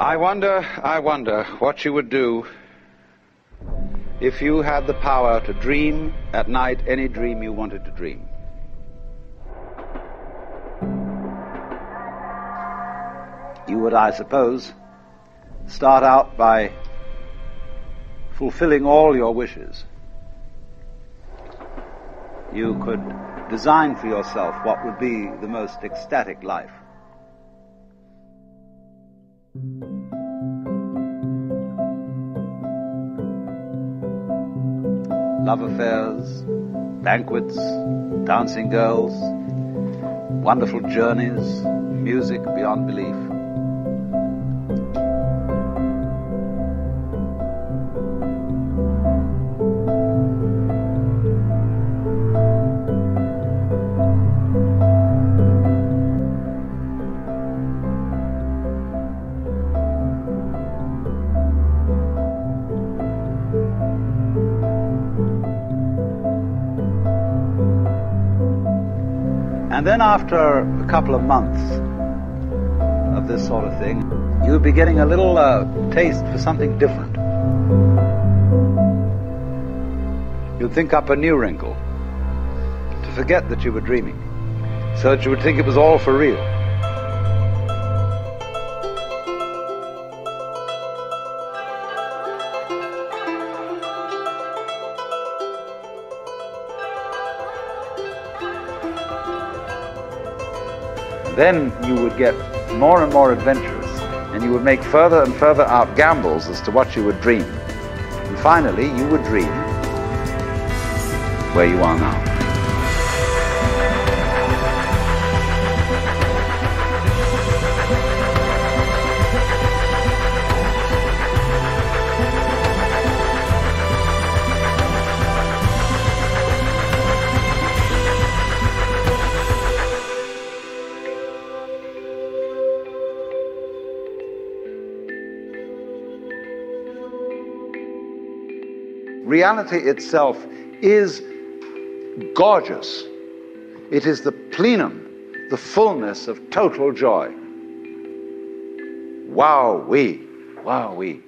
I wonder what you would do if you had the power to dream at night any dream you wanted to dream. You would, I suppose, start out by fulfilling all your wishes. You could design for yourself what would be the most ecstatic life. Love affairs, banquets, dancing girls, wonderful journeys, music beyond belief. And then after a couple of months of this sort of thing, you would be getting a little taste for something different. You'd think up a new wrinkle to forget that you were dreaming, so that you would think it was all for real. Then you would get more and more adventurous, and you would make further and further out gambles as to what you would dream. And finally, you would dream where you are now. Reality itself is gorgeous. It is the plenum, the fullness of total joy. Wow-wee, wow-wee.